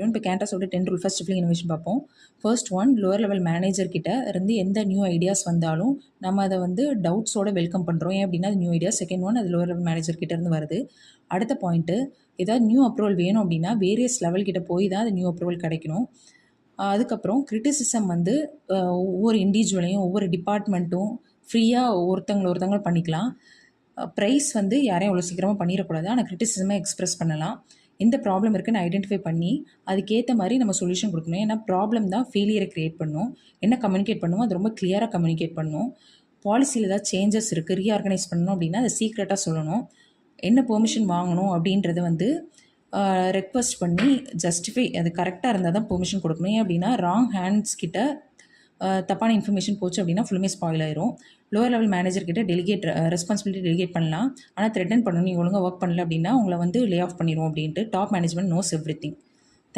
இப்போ கேண்டஸோட 10 rule first filling innovation பார்ப்போம். First one, lower level manager கிட்ட இருந்து எந்த நியூ ஐடியாஸ் வந்தாலும் நம்ம அதை வந்து டவுட்ஸோட வெல்கம் பண்ணுறோம். ஏன் அப்படின்னா அது நியூ ஐடியா. செகண்ட் ஒன், அது லோவர் லெவல் மேனேஜர் கிட்ட இருந்து வருது. அடுத்த பாயிண்ட்டு, ஏதாவது நியூ அப்ரூவல் வேணும் அப்படின்னா வேரியஸ் லெவல் கிட்ட போய் தான் அது நியூ அப்ரூவல் கிடைக்கணும். அதுக்கப்புறம் கிரிட்டிசிசம் வந்து ஒவ்வொரு இண்டிவிஜுவலையும் ஒவ்வொரு டிபார்ட்மெண்ட்டும் ஃப்ரீயாக ஒருத்தங்களை பண்ணிக்கலாம். ப்ரைஸ் வந்து யாரையும் அவ்வளோ சீக்கிரமாக பண்ணிடக்கூடாது. ஆனால் கிரிட்டிசிசமே எக்ஸ்ப்ரெஸ் பண்ணலாம். எந்த ப்ராப்ளம் இருக்குன்னு ஐடென்டிஃபை பண்ணி அதுக்கேற்ற மாதிரி நம்ம சொல்யூஷன் கொடுக்கணும். ஏன்னா ப்ராப்ளம் தான் ஃபெயிலியரை க்ரியேட் பண்ணும். என்ன கம்யூனிகேட் பண்ணுமோ அது ரொம்ப கிளியராக கம்யூனிகேட் பண்ணணும். பாலிசியில் ஏதாவது சேஞ்சஸ் இருக்குது, ரீஆர்கனைஸ் பண்ணணும் அப்படின்னா அதை சீக்ரெட்டாக சொல்லணும். என்ன பெர்மிஷன் வாங்கணும் அப்படின்றத வந்து ரெக்வஸ்ட் பண்ணி ஜஸ்டிஃபை அது கரெக்டாக இருந்தால் தான் பெர்மிஷன் கொடுக்கணும். ஏன் அப்படின்னா ராங் ஹேண்ட்ஸ் கிட்ட தப்பான இன்ஃபர்மேஷன் போச்சு அப்படின்னா ஃபுல்லுமே ஸ்பாயில் ஆயிரும். லோவர் லெவல் மேனேஜர் கிட்ட ரெஸ்பான்சிபிலிட்டி டெலிகேட் பண்ணலாம். ஆனால் த்ரெட்டன் பண்ணணும், நீ ஒழுங்காக ஒர்க் பண்ணல அப்படின்னா உங்களை வந்து லே ஆஃப் பண்ணிடும் அப்படின்ட்டு. Top management knows every thing.